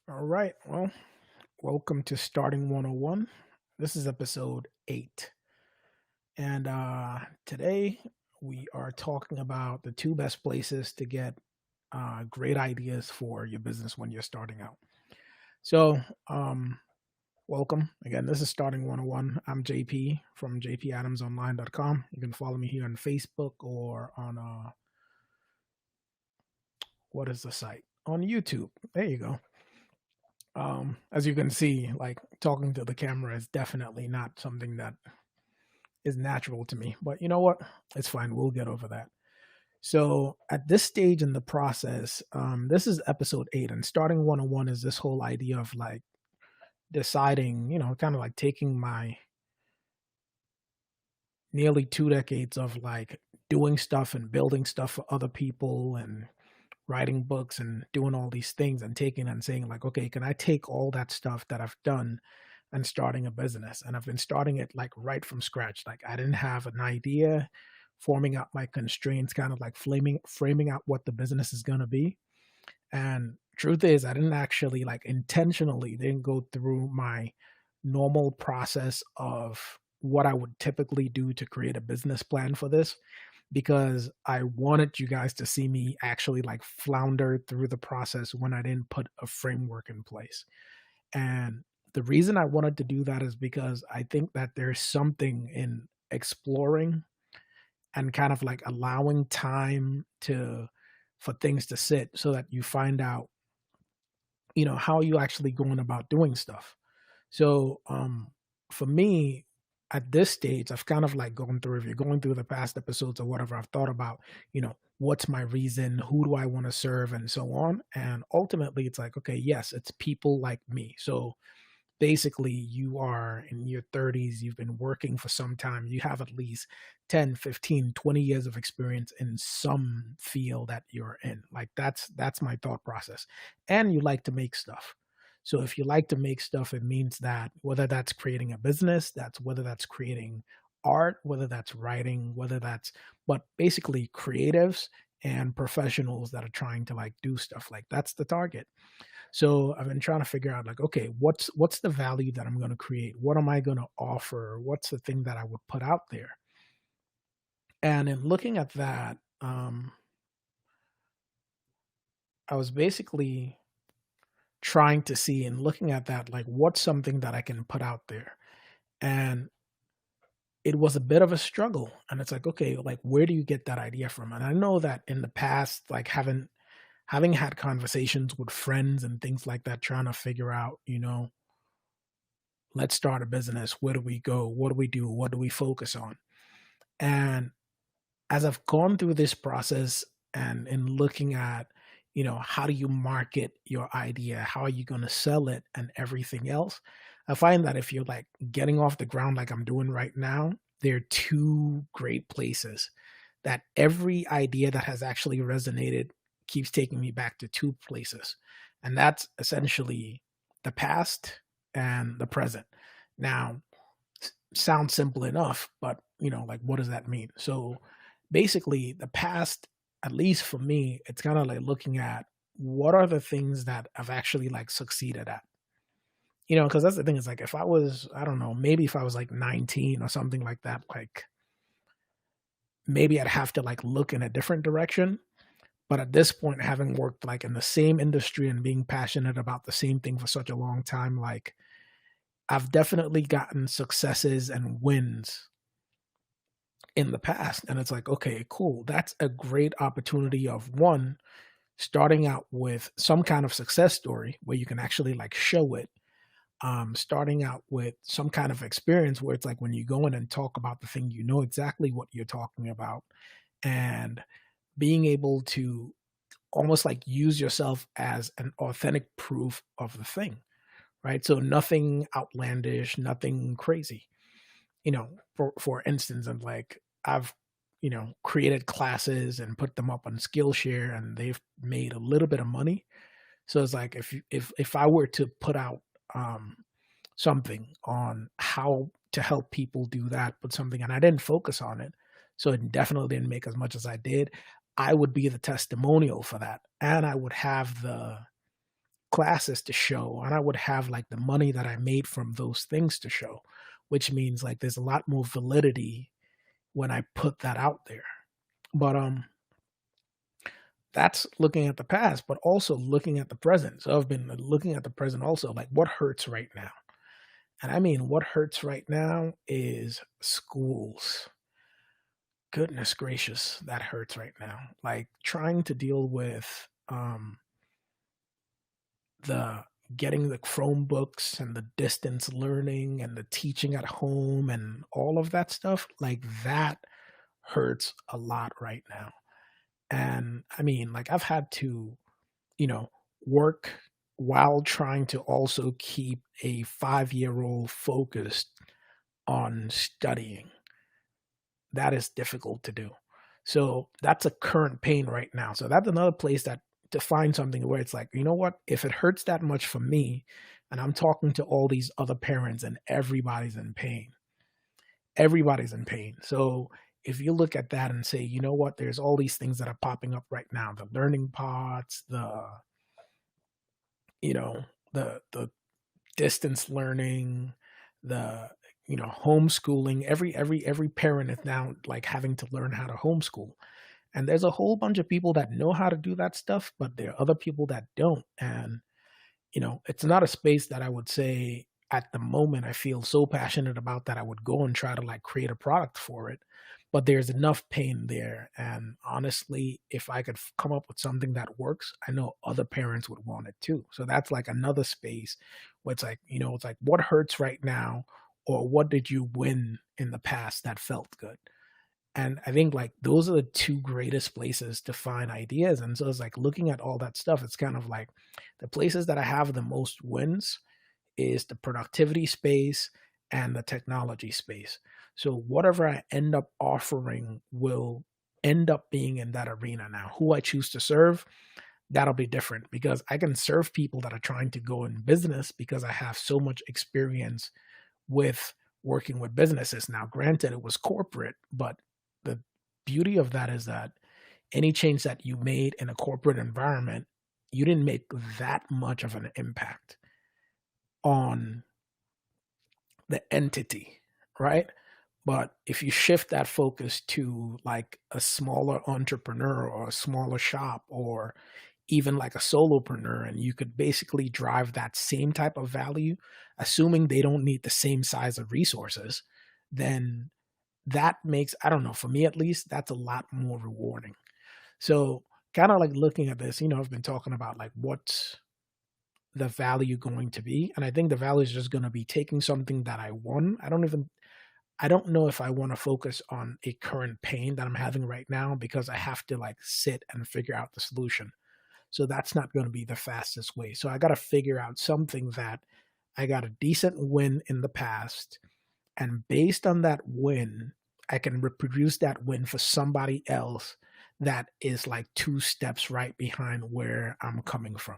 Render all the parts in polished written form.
All right. Well, welcome to Starting 101. This is episode 8. And today we are talking about the two best places to get great ideas for your business when you're starting out. So, welcome. Again, this is Starting 101. I'm JP from jpadamsonline.com. You can follow me here on Facebook or on, what is the site? On YouTube. There you go. As you can see, like talking to the camera is definitely not something that is natural to me. But you know what? It's fine. We'll get over that. So at this stage in the process, this is episode 8, and starting 101 is this whole idea of like deciding, kind of like taking my nearly 2 decades of like doing stuff and building stuff for other people and writing books and doing all these things and taking and saying like, okay, can I take all that stuff that I've done and starting a business? And I've been starting it like right from scratch. Like I didn't have an idea, forming out my constraints, kind of like framing out what the business is going to be. And truth is, I didn't actually like intentionally didn't go through my normal process of what I would typically do to create a business plan for this, because I wanted you guys to see me actually like flounder through the process when I didn't put a framework in place. And the reason I wanted to do that is because I think that there's something in exploring and kind of like allowing time to for things to sit so that you find out, how you actually going about doing stuff. So for me, at this stage, I've kind of like gone through, if you're going through the past episodes or whatever, I've thought about, what's my reason, who do I want to serve, and so on. And ultimately, it's like, okay, yes, it's people like me. So basically, you are in your 30s, you've been working for some time, you have at least 10, 15, 20 years of experience in some field that you're in. Like that's my thought process. And you like to make stuff. So if you like to make stuff, it means that whether that's creating a business, that's whether that's creating art, whether that's writing, whether that's but basically creatives and professionals that are trying to like do stuff, like that's the target. So I've been trying to figure out like, okay, what's the value that I'm going to create? What am I going to offer? What's the thing that I would put out there? And in looking at that, I was basically trying to see and looking at that, like, what's something that I can put out there? And it was a bit of a struggle. And it's like, okay, like, where do you get that idea from? And I know that in the past, like, having had conversations with friends and things like that, trying to figure out, let's start a business. Where do we go? What do we do? What do we focus on? And as I've gone through this process and in looking at, how do you market your idea? How are you going to sell it and everything else? I find that if you're like getting off the ground like I'm doing right now, there are two great places that every idea that has actually resonated keeps taking me back to two places. And that's essentially the past and the present. Now, sounds simple enough, but like what does that mean? So basically the past, at least for me, it's kind of like looking at what are the things that I've actually like succeeded at. Because that's the thing is like if I was, I don't know, maybe if I was like 19 or something like that, like maybe I'd have to like look in a different direction. But at this point, having worked like in the same industry and being passionate about the same thing for such a long time, like I've definitely gotten successes and wins in the past. And it's like, okay, cool. That's a great opportunity of one, starting out with some kind of success story where you can actually like show it. Starting out with some kind of experience where it's like when you go in and talk about the thing, you know exactly what you're talking about, and being able to almost like use yourself as an authentic proof of the thing, right? So nothing outlandish, nothing crazy. For instance, I'm like I've created classes and put them up on Skillshare, and they've made a little bit of money. So it's like if I were to put out um, something on how to help people do that, put something, and I didn't focus on it, so it definitely didn't make as much as I did. I would be the testimonial for that, and I would have the classes to show, and I would have like the money that I made from those things to show, which means like there's a lot more validity when I put that out there. But that's looking at the past, but also looking at the present. So I've been looking at the present also, like what hurts right now. And I mean, what hurts right now is schools. Goodness gracious, that hurts right now. Like trying to deal with the getting the Chromebooks and the distance learning and the teaching at home and all of that stuff, like that hurts a lot right now. And I mean, like I've had to, you know, work while trying to also keep a 5-year old focused on studying. That is difficult to do. So that's a current pain right now. So that's another place that to find something where it's like, you know what? If it hurts that much for me, and I'm talking to all these other parents and everybody's in pain, everybody's in pain. So if you look at that and say, you know what, there's all these things that are popping up right now, the learning pods, you know, the distance learning, the homeschooling. Every parent is now like having to learn how to homeschool. And there's a whole bunch of people that know how to do that stuff, but there are other people that don't. And it's not a space that I would say at the moment I feel so passionate about that I would go and try to like create a product for it. But there's enough pain there. And honestly, if I could come up with something that works, I know other parents would want it too. So that's like another space where it's like, it's like what hurts right now, or what did you win in the past that felt good? And I think like those are the two greatest places to find ideas. And so it's like looking at all that stuff, it's kind of like the places that I have the most wins is the productivity space and the technology space. So whatever I end up offering will end up being in that arena. Now, who I choose to serve, that'll be different because I can serve people that are trying to go in business because I have so much experience with working with businesses. Now, granted, it was corporate, but the beauty of that is that any change that you made in a corporate environment, you didn't make that much of an impact on the entity, right? But if you shift that focus to like a smaller entrepreneur or a smaller shop or even like a solopreneur, and you could basically drive that same type of value, assuming they don't need the same size of resources, then that makes, I don't know, for me at least, that's a lot more rewarding. So kind of like looking at this, I've been talking about like what's the value going to be. And I think the value is just going to be taking something that I won. I don't know if I want to focus on a current pain that I'm having right now because I have to like sit and figure out the solution. So that's not going to be the fastest way. So I got to figure out something that I got a decent win in the past. And based on that win, I can reproduce that win for somebody else that is like two steps right behind where I'm coming from.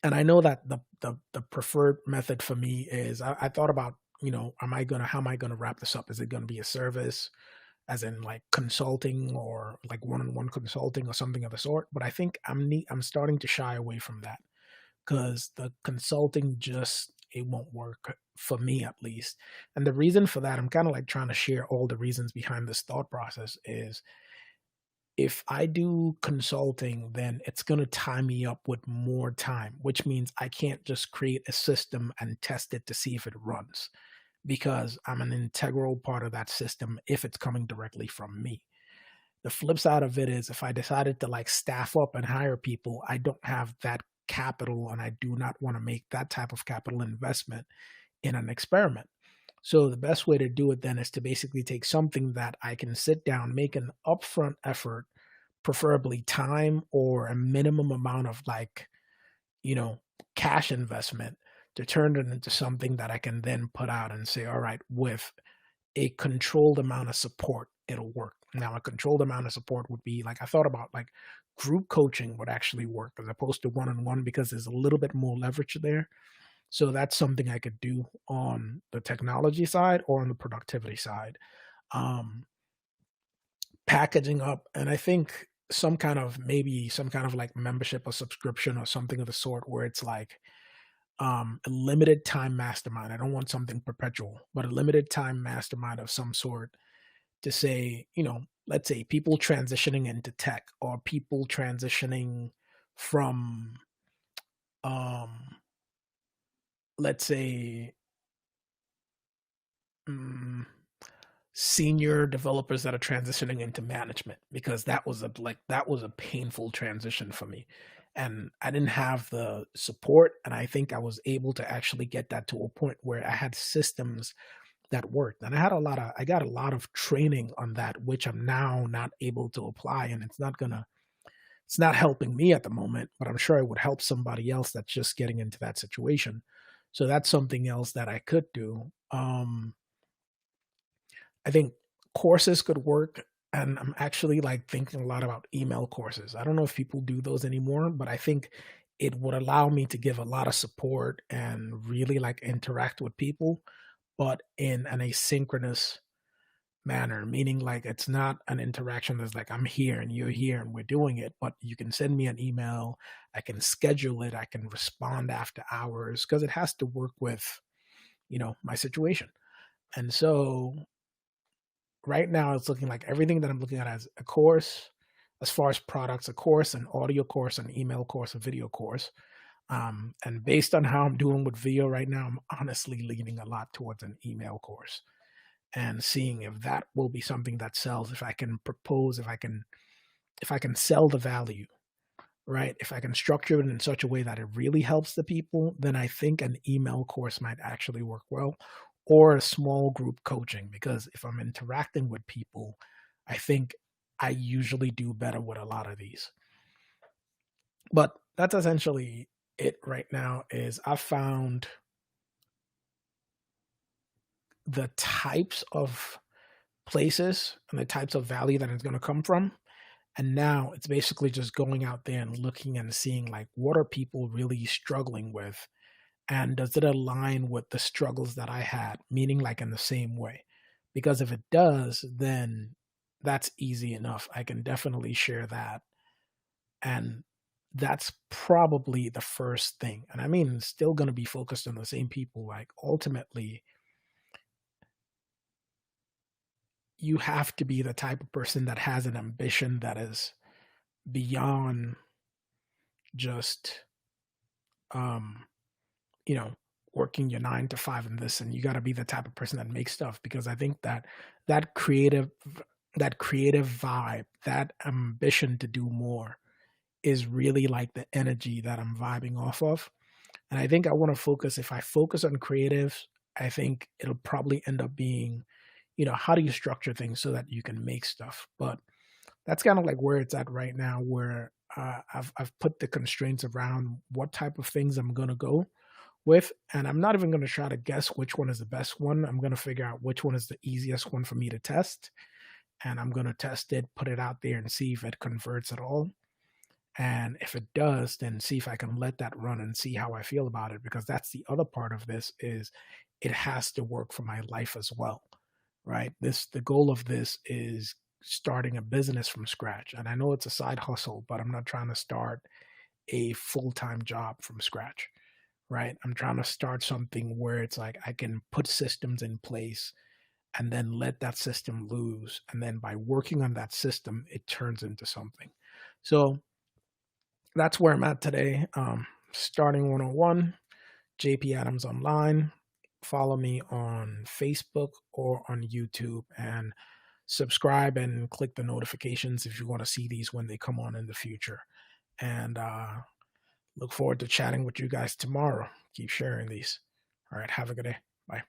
And I know that the preferred method for me is I thought about, how am I gonna wrap this up? Is it gonna be a service, as in like consulting or like one-on-one consulting or something of the sort? But I think I'm starting to shy away from that because the consulting just it won't work for me at least. And the reason for that, I'm kind of like trying to share all the reasons behind this thought process is if I do consulting, then it's going to tie me up with more time, which means I can't just create a system and test it to see if it runs because I'm an integral part of that system if it's coming directly from me. The flip side of it is if I decided to like staff up and hire people, I don't have that capital and I do not want to make that type of capital investment in an experiment. So the best way to do it then is to basically take something that I can sit down, make an upfront effort, preferably time or a minimum amount of like, you know, cash investment to turn it into something that I can then put out and say, all right, with a controlled amount of support, it'll work. Now, a controlled amount of support would be like I thought about like group coaching would actually work as opposed to one on one because there's a little bit more leverage there. So that's something I could do on the technology side or on the productivity side. Um, Packaging up, and I think some kind of, maybe some kind of like membership or subscription or something of the sort, where it's like a limited time mastermind. I don't want something perpetual, but a limited time mastermind of some sort, to say, let's say people transitioning into tech, or people transitioning from, um, let's say, mm, senior developers that are transitioning into management, because that was a painful transition for me, and I didn't have the support, and I think I was able to actually get that to a point where I had systems that worked, and I got a lot of training on that, which I'm now not able to apply, and it's not helping me at the moment, but I'm sure it would help somebody else that's just getting into that situation. So that's something else that I could do. I think courses could work, and I'm actually like thinking a lot about email courses. I don't know if people do those anymore, but I think it would allow me to give a lot of support and really like interact with people, but in an asynchronous manner, meaning like it's not an interaction that's like I'm here and you're here and we're doing it, but you can send me an email, I can schedule it, I can respond after hours, because it has to work with, my situation. And so right now it's looking like everything that I'm looking at as a course, as far as products, a course, an audio course, an email course, a video course. And based on how I'm doing with video right now, I'm honestly leaning a lot towards an email course, and seeing if that will be something that sells, if I can propose, if I can sell the value, right? If I can structure it in such a way that it really helps the people, then I think an email course might actually work well, or a small group coaching, because if I'm interacting with people, I think I usually do better with a lot of these. But that's essentially it right now. Is I've found the types of places and the types of value that it's going to come from. And now it's basically just going out there and looking and seeing like, what are people really struggling with? And does it align with the struggles that I had, meaning like in the same way? Because if it does, then that's easy enough. I can definitely share that. And that's probably the first thing. And I mean, still going to be focused on the same people. Like ultimately, you have to be the type of person that has an ambition that is beyond just um you know working your 9 to 5 in this, and you got to be the type of person that makes stuff, because I think that that creative that creative vibe, that ambition to do more, is really like the energy that I'm vibing off of. And I think I want to focus, if I focus on creatives, I think it'll probably end up being, how do you structure things so that you can make stuff. But that's kind of like where it's at right now, where I've put the constraints around what type of things I'm gonna go with, and I'm not even gonna try to guess which one is the best one. I'm gonna figure out which one is the easiest one for me to test, and I'm gonna test it, put it out there, and see if it converts at all. And if it does, then see if I can let that run and see how I feel about it. Because that's the other part of this, is it has to work for my life as well, right? The goal of this is starting a business from scratch. And I know it's a side hustle, but I'm not trying to start a full-time job from scratch, right? I'm trying to start something where it's like I can put systems in place and then let that system loose. And then by working on that system, it turns into something. So that's where I'm at today. Starting 101, JP Adams Online. Follow me on Facebook or on YouTube, and subscribe and click the notifications if you want to see these when they come on in the future. And look forward to chatting with you guys tomorrow. Keep sharing these. All right. Have a good day. Bye.